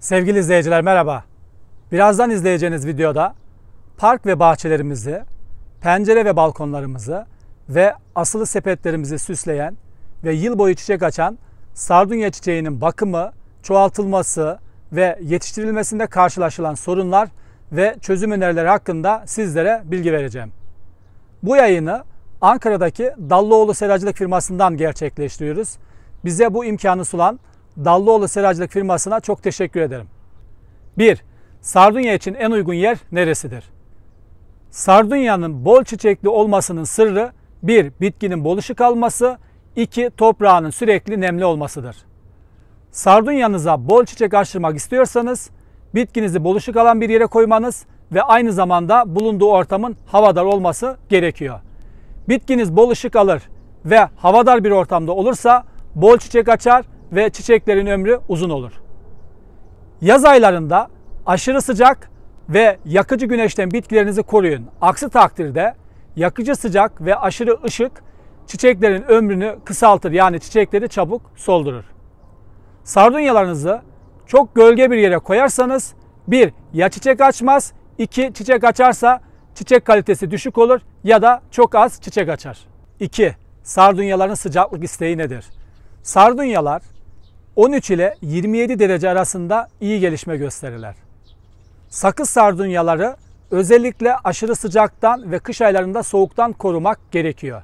Sevgili izleyiciler merhaba. Birazdan izleyeceğiniz videoda park ve bahçelerimizi, pencere ve balkonlarımızı ve asılı sepetlerimizi süsleyen ve yıl boyu çiçek açan sardunya çiçeğinin bakımı, çoğaltılması ve yetiştirilmesinde karşılaşılan sorunlar ve çözüm önerileri hakkında sizlere bilgi vereceğim. Bu yayını Ankara'daki Dallıoğlu Seracılık firmasından gerçekleştiriyoruz. Bize bu imkanı sunan Dallıoğlu Seracılık firmasına çok teşekkür ederim. 1. Sardunya için en uygun yer neresidir? Sardunyanın bol çiçekli olmasının sırrı 1. Bitkinin bol ışık alması, 2. Toprağının sürekli nemli olmasıdır. Sardunyanıza bol çiçek açtırmak istiyorsanız bitkinizi bol ışık alan bir yere koymanız ve aynı zamanda bulunduğu ortamın havadar olması gerekiyor. Bitkiniz bol ışık alır ve havadar bir ortamda olursa bol çiçek açar ve çiçeklerin ömrü uzun olur. Yaz aylarında aşırı sıcak ve yakıcı güneşten bitkilerinizi koruyun. Aksi takdirde yakıcı sıcak ve aşırı ışık çiçeklerin ömrünü kısaltır, yani çiçekleri çabuk soldurur. Sardunyalarınızı çok gölge bir yere koyarsanız 1. Ya çiçek açmaz, 2. Çiçek açarsa çiçek kalitesi düşük olur ya da çok az çiçek açar. 2. Sardunyaların sıcaklık isteği nedir? Sardunyalar 13 ile 27 derece arasında iyi gelişme gösterirler. Sakız sardunyaları özellikle aşırı sıcaktan ve kış aylarında soğuktan korumak gerekiyor.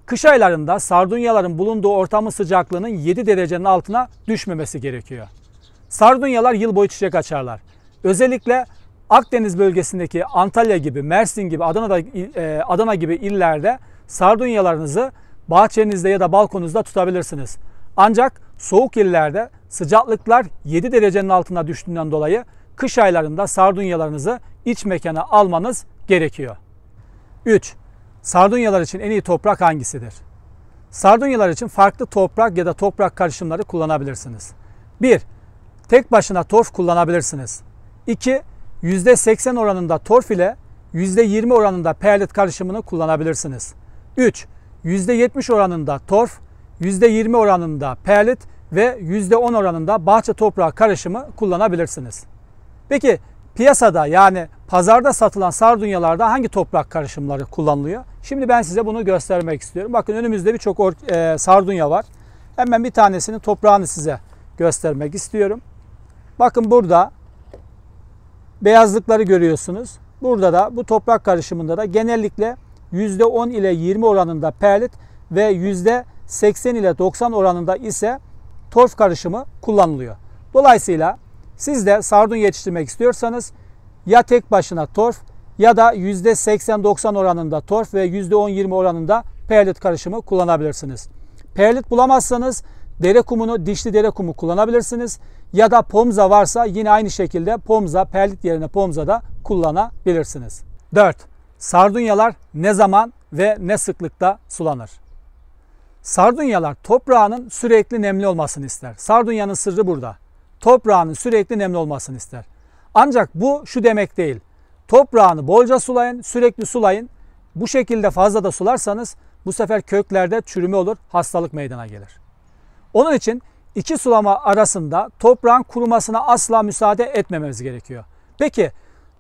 Kış aylarında sardunyaların bulunduğu ortamın sıcaklığının 7 derecenin altına düşmemesi gerekiyor. Sardunyalar yıl boyu çiçek açarlar. Özellikle Akdeniz bölgesindeki Antalya gibi, Mersin gibi, Adana gibi illerde sardunyalarınızı bahçenizde ya da balkonunuzda tutabilirsiniz. Ancak soğuk illerde sıcaklıklar 7 derecenin altına düştüğünden dolayı kış aylarında sardunyalarınızı iç mekana almanız gerekiyor. 3. Sardunyalar için en iyi toprak hangisidir? Sardunyalar için farklı toprak ya da toprak karışımları kullanabilirsiniz. 1. Tek başına torf kullanabilirsiniz. 2. %80 oranında torf ile %20 oranında perlit karışımını kullanabilirsiniz. 3. %70 oranında torf, %20 oranında perlit ve %10 oranında bahçe toprağı karışımı kullanabilirsiniz. Peki piyasada, yani pazarda satılan sardunyalarda hangi toprak karışımları kullanılıyor? Şimdi ben size bunu göstermek istiyorum. Bakın önümüzde birçok sardunya var. Hemen bir tanesinin toprağını size göstermek istiyorum. Bakın burada beyazlıkları görüyorsunuz. Burada da bu toprak karışımında da genellikle %10 ile 20 oranında perlit ve %80 ile 90 oranında ise torf karışımı kullanılıyor. Dolayısıyla siz de sardunya yetiştirmek istiyorsanız ya tek başına torf ya da %80-90 oranında torf ve %10-20 oranında perlit karışımı kullanabilirsiniz. Perlit bulamazsanız dere kumunu, dişli dere kumu kullanabilirsiniz. Ya da pomza varsa yine aynı şekilde pomza, perlit yerine pomza da kullanabilirsiniz. 4. Sardunyalar ne zaman ve ne sıklıkta sulanır? Sardunyalar toprağının sürekli nemli olmasını ister. Sardunyanın sırrı burada. Toprağının sürekli nemli olmasını ister. Ancak bu şu demek değil. Toprağını bolca sulayın, sürekli sulayın. Bu şekilde fazla da sularsanız bu sefer köklerde çürüme olur, hastalık meydana gelir. Onun için iki sulama arasında toprağın kurumasına asla müsaade etmememiz gerekiyor. Peki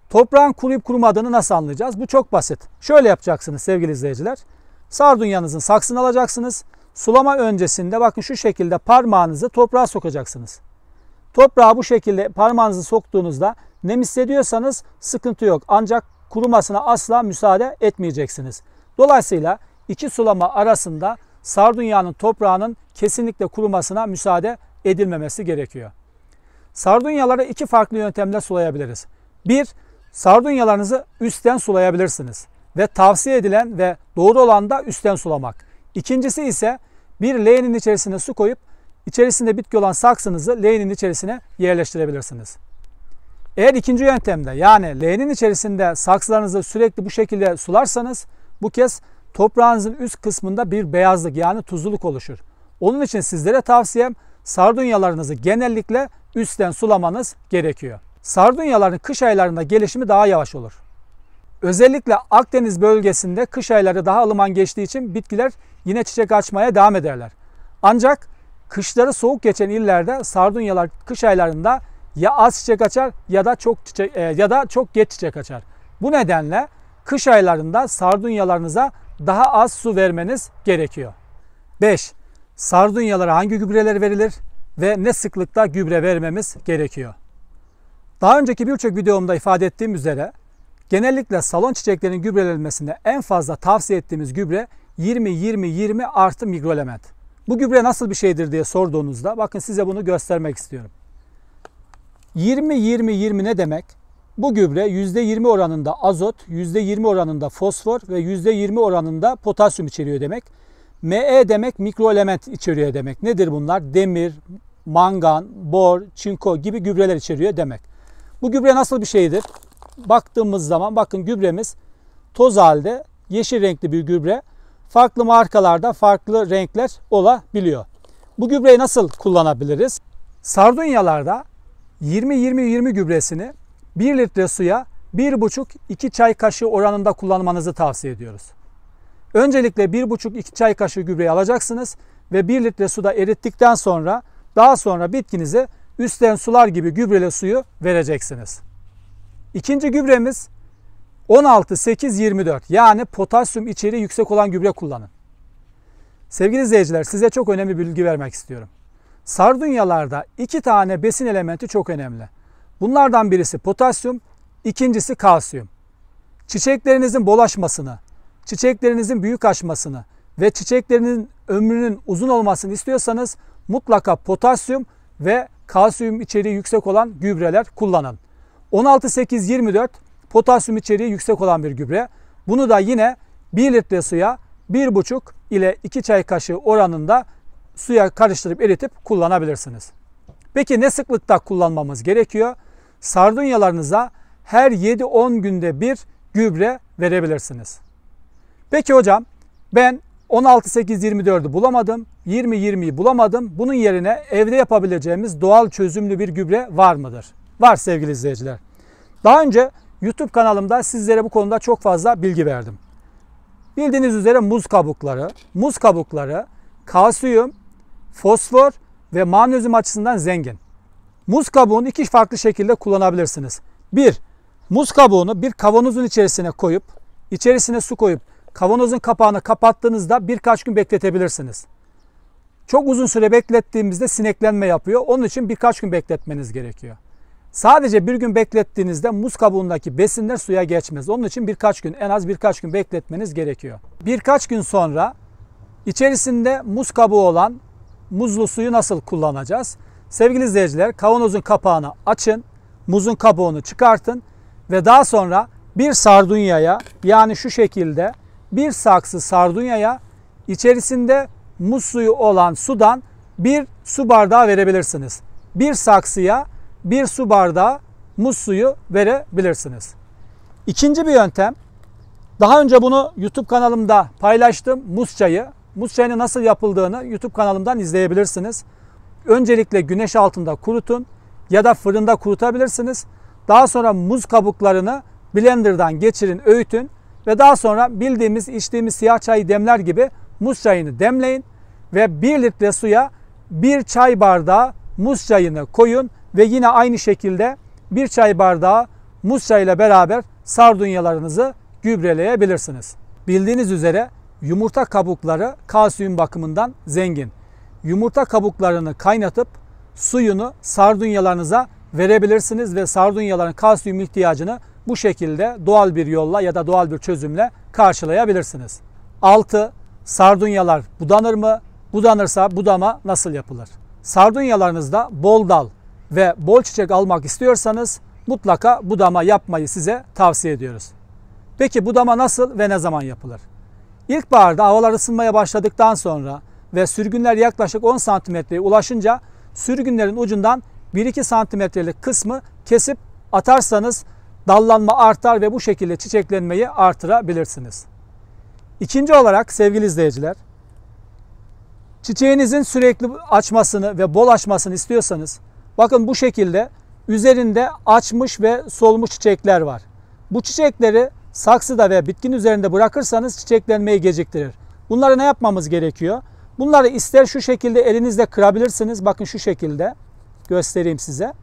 toprağın kuruyup kurumadığını nasıl anlayacağız? Bu çok basit. Şöyle yapacaksınız sevgili izleyiciler. Sardunyanızın saksını alacaksınız. Sulama öncesinde bakın şu şekilde parmağınızı toprağa sokacaksınız. Toprağa bu şekilde parmağınızı soktuğunuzda nem hissediyorsanız sıkıntı yok. Ancak kurumasına asla müsaade etmeyeceksiniz. Dolayısıyla iki sulama arasında sardunyanın toprağının kesinlikle kurumasına müsaade edilmemesi gerekiyor. Sardunyaları iki farklı yöntemle sulayabiliriz. 1. Sardunyalarınızı üstten sulayabilirsiniz. Ve tavsiye edilen ve doğru olan da üstten sulamak. İkincisi ise bir leğenin içerisine su koyup içerisinde bitki olan saksınızı leğenin içerisine yerleştirebilirsiniz. Eğer ikinci yöntemde, yani leğenin içerisinde saksılarınızı sürekli bu şekilde sularsanız bu kez toprağınızın üst kısmında bir beyazlık, yani tuzluluk oluşur. Onun için sizlere tavsiyem sardunyalarınızı genellikle üstten sulamanız gerekiyor. Sardunyaların kış aylarında gelişimi daha yavaş olur. Özellikle Akdeniz bölgesinde kış ayları daha ılıman geçtiği için bitkiler yine çiçek açmaya devam ederler. Ancak kışları soğuk geçen illerde sardunyalar kış aylarında ya az çiçek açar ya da çok geç çiçek açar. Bu nedenle kış aylarında sardunyalarınıza daha az su vermeniz gerekiyor. 5. Sardunyalara hangi gübreler verilir ve ne sıklıkta gübre vermemiz gerekiyor? Daha önceki birçok videomda ifade ettiğim üzere genellikle salon çiçeklerinin gübrelenmesinde en fazla tavsiye ettiğimiz gübre 20-20-20 artı mikroelement. Bu gübre nasıl bir şeydir diye sorduğunuzda bakın size bunu göstermek istiyorum. 20-20-20 ne demek? Bu gübre %20 oranında azot, %20 oranında fosfor ve %20 oranında potasyum içeriyor demek. Me demek mikroelement içeriyor demek. Nedir bunlar? Demir, mangan, bor, çinko gibi gübreler içeriyor demek. Bu gübre nasıl bir şeydir? Baktığımız zaman bakın gübremiz toz halde yeşil renkli bir gübre. Farklı markalarda farklı renkler olabiliyor. Bu gübreyi nasıl kullanabiliriz? Sardunyalarda 20-20-20 gübresini 1 litre suya 1,5-2 çay kaşığı oranında kullanmanızı tavsiye ediyoruz. Öncelikle 1,5-2 çay kaşığı gübreyi alacaksınız ve 1 litre suda erittikten sonra daha sonra bitkinize üstten sular gibi gübreli suyu vereceksiniz. İkinci gübremiz 16-8-24 yani potasyum içeriği yüksek olan gübre kullanın. Sevgili izleyiciler size çok önemli bir bilgi vermek istiyorum. Sardunyalarda 2 tane besin elementi çok önemli. Bunlardan birisi potasyum, ikincisi kalsiyum. Çiçeklerinizin bol açmasını, çiçeklerinizin büyük açmasını ve çiçeklerinizin ömrünün uzun olmasını istiyorsanız mutlaka potasyum ve kalsiyum içeriği yüksek olan gübreler kullanın. 16-8-24 potasyum içeriği yüksek olan bir gübre. Bunu da yine 1 litre suya 1,5 ile 2 çay kaşığı oranında suya karıştırıp eritip kullanabilirsiniz. Peki ne sıklıkta kullanmamız gerekiyor? Sardunyalarınıza her 7-10 günde bir gübre verebilirsiniz. Peki hocam ben 16-8-24'ü bulamadım, 20-20'yi bulamadım. Bunun yerine evde yapabileceğimiz doğal çözümlü bir gübre var mıdır? Var sevgili izleyiciler. Daha önce YouTube kanalımda sizlere bu konuda çok fazla bilgi verdim. Bildiğiniz üzere muz kabukları kalsiyum, fosfor ve magnezyum açısından zengin. Muz kabuğunu 2 farklı şekilde kullanabilirsiniz. 1. Muz kabuğunu bir kavanozun içerisine koyup, içerisine su koyup kavanozun kapağını kapattığınızda birkaç gün bekletebilirsiniz. Çok uzun süre beklettiğimizde sineklenme yapıyor. Onun için birkaç gün bekletmeniz gerekiyor. Sadece bir gün beklettiğinizde muz kabuğundaki besinler suya geçmez. Onun için en az birkaç gün bekletmeniz gerekiyor. Birkaç gün sonra içerisinde muz kabuğu olan muzlu suyu nasıl kullanacağız? Sevgili izleyiciler, kavanozun kapağını açın, muzun kabuğunu çıkartın ve daha sonra bir sardunyaya yani şu şekilde bir saksı sardunyaya içerisinde muz suyu olan sudan bir su bardağı verebilirsiniz. Bir saksıya bir su bardağı muz suyu verebilirsiniz. İkinci bir yöntem, daha önce bunu YouTube kanalımda paylaştım, muz çayı. Muz çayının nasıl yapıldığını YouTube kanalımdan izleyebilirsiniz. Öncelikle güneş altında kurutun ya da fırında kurutabilirsiniz. Daha sonra muz kabuklarını blenderdan geçirin, öğütün ve daha sonra bildiğimiz içtiğimiz siyah çayı demler gibi muz çayını demleyin ve 1 litre suya 1 çay bardağı muz çayını koyun ve yine aynı şekilde 1 çay bardağı muz çayıyla beraber sardunyalarınızı gübreleyebilirsiniz. Bildiğiniz üzere yumurta kabukları kalsiyum bakımından zengin. Yumurta kabuklarını kaynatıp suyunu sardunyalarınıza verebilirsiniz ve sardunyaların kalsiyum ihtiyacını bu şekilde doğal bir yolla ya da doğal bir çözümle karşılayabilirsiniz. 6. Sardunyalar budanır mı? Budanırsa budama nasıl yapılır? Sardunyalarınızda bol dal ve bol çiçek almak istiyorsanız mutlaka budama yapmayı size tavsiye ediyoruz. Peki budama nasıl ve ne zaman yapılır? İlkbaharda havalar ısınmaya başladıktan sonra ve sürgünler yaklaşık 10 santimetreye ulaşınca sürgünlerin ucundan 1-2 santimetrelik kısmı kesip atarsanız dallanma artar ve bu şekilde çiçeklenmeyi artırabilirsiniz. İkinci olarak sevgili izleyiciler, çiçeğinizin sürekli açmasını ve bol açmasını istiyorsanız bakın bu şekilde üzerinde açmış ve solmuş çiçekler var. Bu çiçekleri saksıda ve bitkinin üzerinde bırakırsanız çiçeklenmeyi geciktirir. Bunları ne yapmamız gerekiyor? Bunları ister şu şekilde elinizle kırabilirsiniz. Bakın şu şekilde göstereyim size.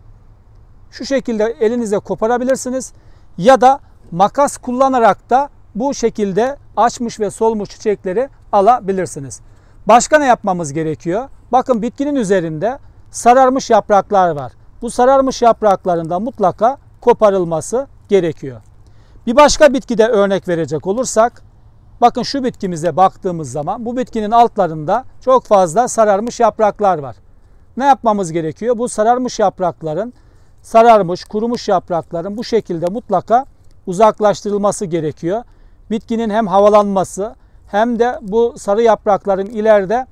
şu şekilde elinizle koparabilirsiniz. Ya da makas kullanarak da bu şekilde açmış ve solmuş çiçekleri alabilirsiniz. Başka ne yapmamız gerekiyor? Bakın bitkinin üzerinde sararmış yapraklar var. Bu sararmış yaprakların da mutlaka koparılması gerekiyor. Bir başka bitkide örnek verecek olursak, bakın şu bitkimize baktığımız zaman bu bitkinin altlarında çok fazla sararmış yapraklar var. Ne yapmamız gerekiyor? Bu sararmış yaprakların, sararmış, kurumuş yaprakların bu şekilde mutlaka uzaklaştırılması gerekiyor. Bitkinin hem havalanması hem de bu sarı yaprakların ileride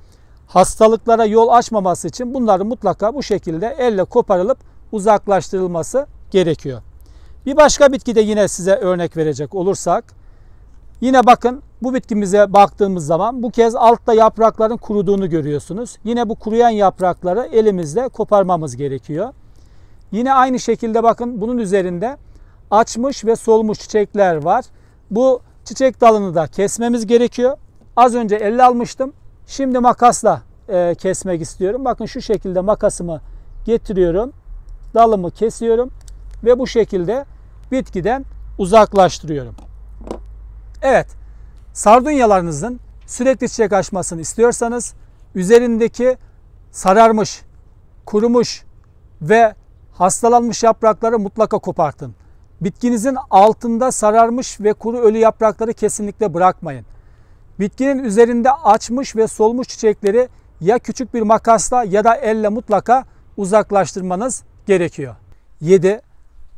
hastalıklara yol açmaması için bunların mutlaka bu şekilde elle koparılıp uzaklaştırılması gerekiyor. Bir başka bitkide yine size örnek verecek olursak, yine bakın bu bitkimize baktığımız zaman bu kez altta yaprakların kuruduğunu görüyorsunuz. Yine bu kuruyan yaprakları elimizle koparmamız gerekiyor. Yine aynı şekilde bakın bunun üzerinde açmış ve solmuş çiçekler var. Bu çiçek dalını da kesmemiz gerekiyor. Az önce elle almıştım. Şimdi makasla kesmek istiyorum. Bakın şu şekilde makasımı getiriyorum. Dalımı kesiyorum ve bu şekilde bitkiden uzaklaştırıyorum. Evet, sardunyalarınızın sürekli çiçek açmasını istiyorsanız üzerindeki sararmış, kurumuş ve hastalanmış yaprakları mutlaka kopartın. Bitkinizin altında sararmış ve kuru ölü yaprakları kesinlikle bırakmayın. Bitkinin üzerinde açmış ve solmuş çiçekleri ya küçük bir makasla ya da elle mutlaka uzaklaştırmanız gerekiyor. 7.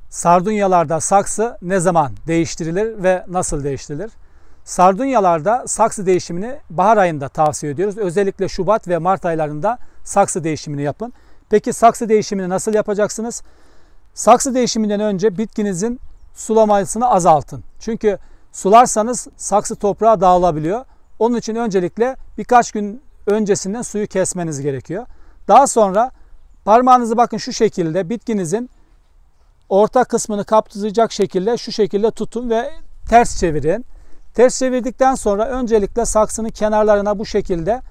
Sardunyalarda saksı ne zaman değiştirilir ve nasıl değiştirilir? Sardunyalarda saksı değişimini bahar ayında tavsiye ediyoruz. Özellikle Şubat ve Mart aylarında saksı değişimini yapın. Peki saksı değişimini nasıl yapacaksınız? Saksı değişiminden önce bitkinizin sulamasını azaltın. Çünkü sularsanız saksı toprağa dağılabiliyor. Onun için öncelikle birkaç gün öncesinden suyu kesmeniz gerekiyor. Daha sonra parmağınızı bakın şu şekilde bitkinizin orta kısmını kapsayacak şekilde şu şekilde tutun ve ters çevirin. Ters çevirdikten sonra öncelikle saksının kenarlarına bu şekilde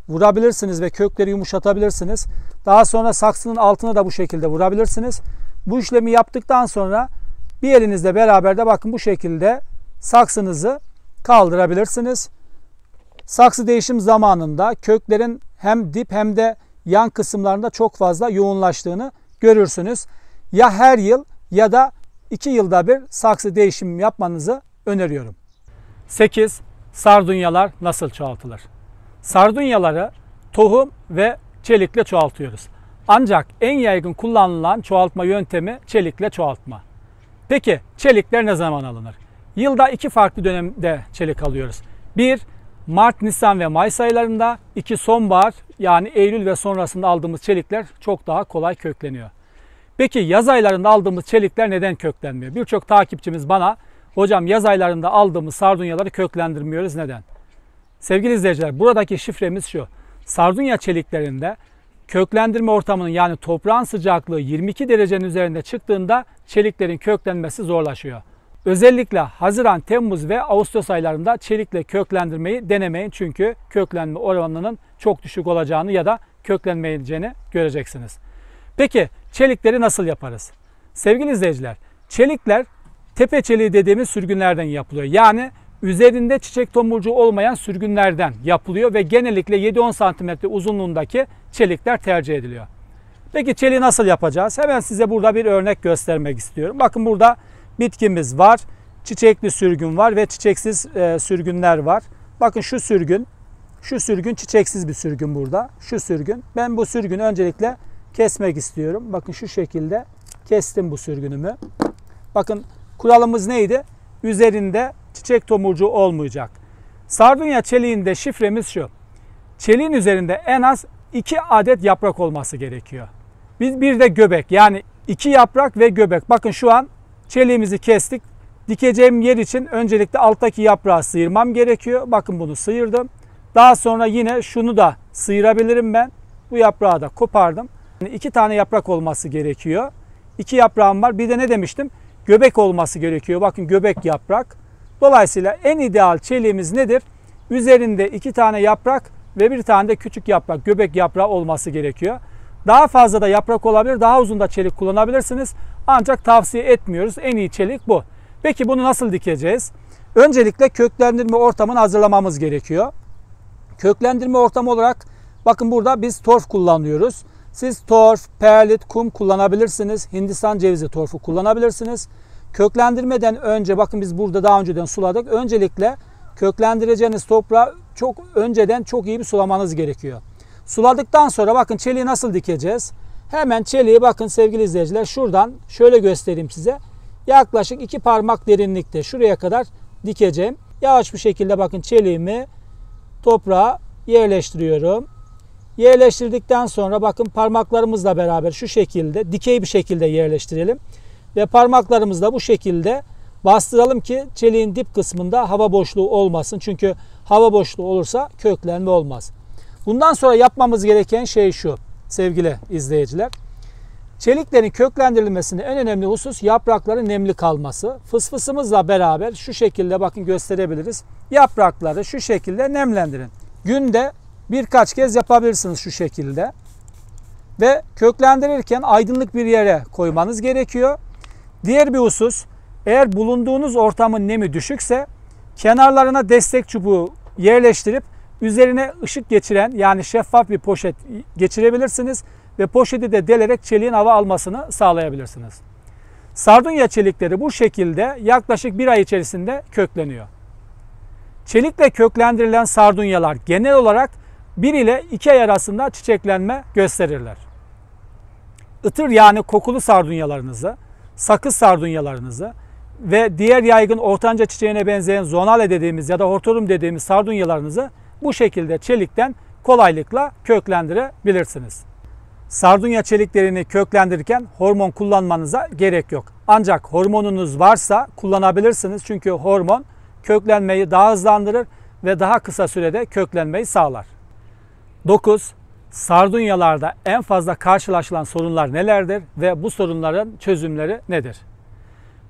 vurabilirsiniz ve kökleri yumuşatabilirsiniz. Daha sonra saksının altına da bu şekilde vurabilirsiniz. Bu işlemi yaptıktan sonra bir elinizle beraber de bakın bu şekilde saksınızı kaldırabilirsiniz. Saksı değişim zamanında köklerin hem dip hem de yan kısımlarında çok fazla yoğunlaştığını görürsünüz. Ya her yıl ya da 2 yılda bir saksı değişimi yapmanızı öneriyorum. 8. Sardunyalar nasıl çoğaltılır? Sardunyaları tohum ve çelikle çoğaltıyoruz. Ancak en yaygın kullanılan çoğaltma yöntemi çelikle çoğaltma. Peki çelikler ne zaman alınır? Yılda 2 farklı dönemde çelik alıyoruz. 1. Mart, Nisan ve Mayıs aylarında. 2. Sonbahar yani Eylül ve sonrasında aldığımız çelikler çok daha kolay kökleniyor. Peki yaz aylarında aldığımız çelikler neden köklenmiyor? Birçok takipçimiz bana hocam yaz aylarında aldığımız sardunyaları köklendirmiyoruz neden? Sevgili izleyiciler, buradaki şifremiz şu. Sardunya çeliklerinde köklendirme ortamının yani toprağın sıcaklığı 22 derecenin üzerinde çıktığında çeliklerin köklenmesi zorlaşıyor. Özellikle Haziran, Temmuz ve Ağustos aylarında çelikle köklendirmeyi denemeyin. Çünkü köklenme oranının çok düşük olacağını ya da köklenmeyeceğini göreceksiniz. Peki çelikleri nasıl yaparız? Sevgili izleyiciler, çelikler tepe çeliği dediğimiz sürgünlerden yapılıyor. Yani üzerinde çiçek tomurcuğu olmayan sürgünlerden yapılıyor ve genellikle 7-10 cm uzunluğundaki çelikler tercih ediliyor. Peki çeliği nasıl yapacağız? Hemen size burada bir örnek göstermek istiyorum. Bakın burada bitkimiz var, çiçekli sürgün var ve çiçeksiz sürgünler var. Bakın şu sürgün çiçeksiz bir sürgün burada. Şu sürgün. Ben bu sürgünü öncelikle kesmek istiyorum. Bakın şu şekilde kestim bu sürgünümü. Bakın kuralımız neydi? Üzerinde çiçek tomurcuğu olmayacak. Sardunya çeliğinde şifremiz şu. Çeliğin üzerinde en az 2 adet yaprak olması gerekiyor. Biz bir de göbek yani 2 yaprak ve göbek. Bakın şu an çeliğimizi kestik. Dikeceğim yer için öncelikle alttaki yaprağı sıyırmam gerekiyor. Bakın bunu sıyırdım. Daha sonra yine şunu da sıyırabilirim ben. Bu yaprağı da kopardım. Yani 2 tane yaprak olması gerekiyor. 2 yaprağım var. Bir de ne demiştim? Göbek olması gerekiyor. Bakın göbek yaprak. Dolayısıyla en ideal çeliğimiz nedir? Üzerinde 2 tane yaprak ve bir tane de küçük yaprak, göbek yaprağı olması gerekiyor. Daha fazla da yaprak olabilir, daha uzun da çelik kullanabilirsiniz. Ancak tavsiye etmiyoruz. En iyi çelik bu. Peki bunu nasıl dikeceğiz? Öncelikle köklendirme ortamını hazırlamamız gerekiyor. Köklendirme ortamı olarak bakın burada biz torf kullanıyoruz. Siz torf, perlit, kum kullanabilirsiniz. Hindistan cevizi torfu kullanabilirsiniz. Köklendirmeden önce bakın biz burada daha önceden suladık. Öncelikle köklendireceğiniz toprağı çok iyi bir sulamanız gerekiyor. Suladıktan sonra bakın çeliği nasıl dikeceğiz? Hemen çeliği bakın sevgili izleyiciler şuradan şöyle göstereyim size. Yaklaşık 2 parmak derinlikte şuraya kadar dikeceğim. Yavaş bir şekilde bakın çeliğimi toprağa yerleştiriyorum. Yerleştirdikten sonra bakın parmaklarımızla beraber şu şekilde dikey bir şekilde yerleştirelim. Ve parmaklarımızla bu şekilde bastıralım ki çeliğin dip kısmında hava boşluğu olmasın. Çünkü hava boşluğu olursa köklenme olmaz. Bundan sonra yapmamız gereken şey şu sevgili izleyiciler. Çeliklerin köklendirilmesinde en önemli husus yaprakların nemli kalması. Fısfısımızla beraber şu şekilde bakın gösterebiliriz. Yaprakları şu şekilde nemlendirin. Günde birkaç kez yapabilirsiniz şu şekilde. Ve köklendirirken aydınlık bir yere koymanız gerekiyor. Diğer bir husus, eğer bulunduğunuz ortamın nemi düşükse kenarlarına destek çubuğu yerleştirip üzerine ışık geçiren yani şeffaf bir poşet geçirebilirsiniz ve poşeti de delerek çeliğin hava almasını sağlayabilirsiniz. Sardunya çelikleri bu şekilde yaklaşık 1 ay içerisinde kökleniyor. Çelikle köklendirilen sardunyalar genel olarak 1 ile 2 ay arasında çiçeklenme gösterirler. Itır yani kokulu sardunyalarınızı, sakız sardunyalarınızı ve diğer yaygın ortanca çiçeğine benzeyen zonale dediğimiz ya da hortorum dediğimiz sardunyalarınızı bu şekilde çelikten kolaylıkla köklendirebilirsiniz. Sardunya çeliklerini köklendirirken hormon kullanmanıza gerek yok. Ancak hormonunuz varsa kullanabilirsiniz. Çünkü hormon köklenmeyi daha hızlandırır ve daha kısa sürede köklenmeyi sağlar. 9. Sardunyalarda en fazla karşılaşılan sorunlar nelerdir ve bu sorunların çözümleri nedir?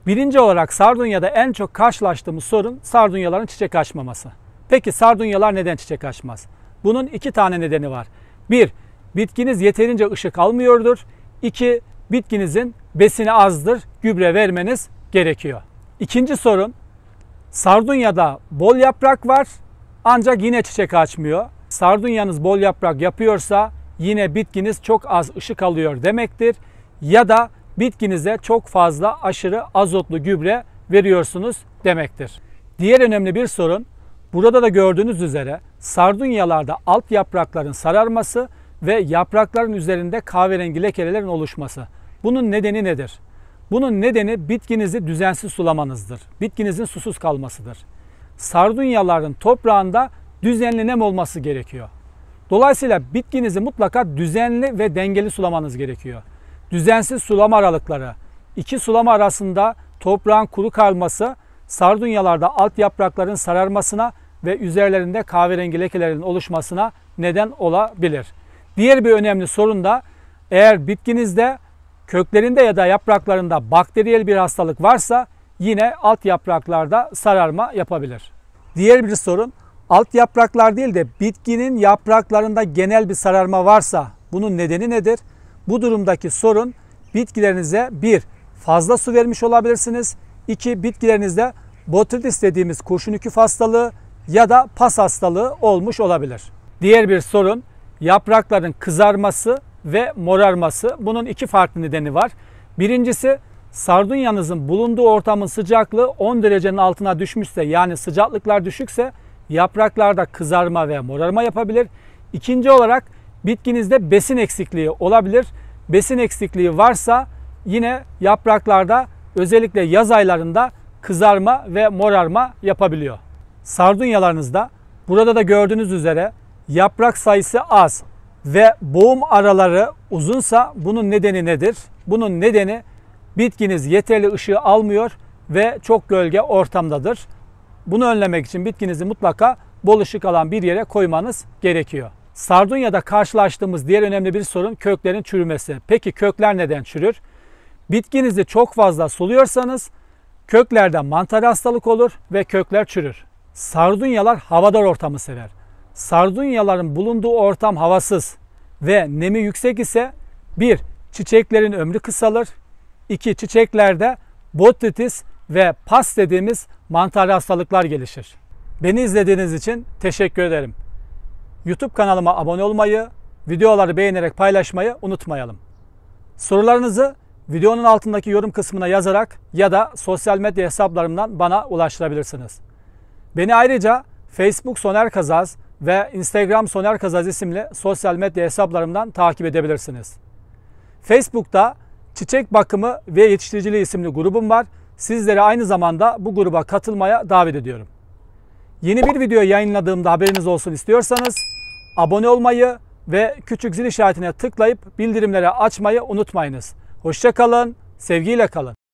Birinci olarak sardunyada en çok karşılaştığımız sorun sardunyaların çiçek açmaması. Peki sardunyalar neden çiçek açmaz? Bunun 2 tane nedeni var. 1. Bitkiniz yeterince ışık almıyordur. 2. Bitkinizin besini azdır. Gübre vermeniz gerekiyor. İkinci sorun, sardunyada bol yaprak var ancak yine çiçek açmıyor. Sardunyanız bol yaprak yapıyorsa yine bitkiniz çok az ışık alıyor demektir. Ya da bitkinize çok fazla aşırı azotlu gübre veriyorsunuz demektir. Diğer önemli bir sorun, burada da gördüğünüz üzere sardunyalarda alt yaprakların sararması ve yaprakların üzerinde kahverengi lekelerin oluşması. Bunun nedeni nedir? Bunun nedeni bitkinizi düzensiz sulamanızdır. Bitkinizin susuz kalmasıdır. Sardunyaların toprağında düzenli nem olması gerekiyor. Dolayısıyla bitkinizi mutlaka düzenli ve dengeli sulamanız gerekiyor. Düzensiz sulama aralıkları, 2 sulama arasında toprağın kuru kalması sardunyalarda alt yaprakların sararmasına ve üzerlerinde kahverengi lekelerin oluşmasına neden olabilir. Diğer bir önemli sorun da eğer bitkinizde köklerinde ya da yapraklarında bakteriyel bir hastalık varsa yine alt yapraklarda sararma yapabilir. Diğer bir sorun, alt yapraklar değil de bitkinin yapraklarında genel bir sararma varsa bunun nedeni nedir? Bu durumdaki sorun bitkilerinize 1. Fazla su vermiş olabilirsiniz. 2. Bitkilerinizde botrytis dediğimiz kurşun küf hastalığı ya da pas hastalığı olmuş olabilir. Diğer bir sorun yaprakların kızarması ve morarması. Bunun 2 farklı nedeni var. Birincisi sardunyanızın bulunduğu ortamın sıcaklığı 10 derecenin altına düşmüşse yani sıcaklıklar düşükse yapraklarda kızarma ve morarma yapabilir. İkinci olarak bitkinizde besin eksikliği olabilir. Besin eksikliği varsa yine yapraklarda özellikle yaz aylarında kızarma ve morarma yapabiliyor. Sardunyalarınızda burada da gördüğünüz üzere yaprak sayısı az ve boğum araları uzunsa bunun nedeni nedir? Bunun nedeni bitkiniz yeterli ışığı almıyor ve çok gölge ortamdadır. Bunu önlemek için bitkinizi mutlaka bol ışık alan bir yere koymanız gerekiyor. Sardunyada karşılaştığımız diğer önemli bir sorun köklerin çürümesi. Peki kökler neden çürür? Bitkinizi çok fazla suluyorsanız köklerde mantar hastalık olur ve kökler çürür. Sardunyalar havadar ortamı sever. Sardunyaların bulunduğu ortam havasız ve nemi yüksek ise 1. Çiçeklerin ömrü kısalır. 2. Çiçeklerde botrytis ve pas dediğimiz mantarlı hastalıklar gelişir. Beni izlediğiniz için teşekkür ederim. YouTube kanalıma abone olmayı, videoları beğenerek paylaşmayı unutmayalım. Sorularınızı videonun altındaki yorum kısmına yazarak ya da sosyal medya hesaplarımdan bana ulaştırabilirsiniz. Beni ayrıca Facebook Soner Kazaz ve Instagram Soner Kazaz isimli sosyal medya hesaplarımdan takip edebilirsiniz. Facebook'ta Çiçek Bakımı ve Yetiştiriciliği isimli grubum var. Sizleri aynı zamanda bu gruba katılmaya davet ediyorum. Yeni bir video yayınladığımda haberiniz olsun istiyorsanız abone olmayı ve küçük zil işaretine tıklayıp bildirimleri açmayı unutmayınız. Hoşça kalın, sevgiyle kalın.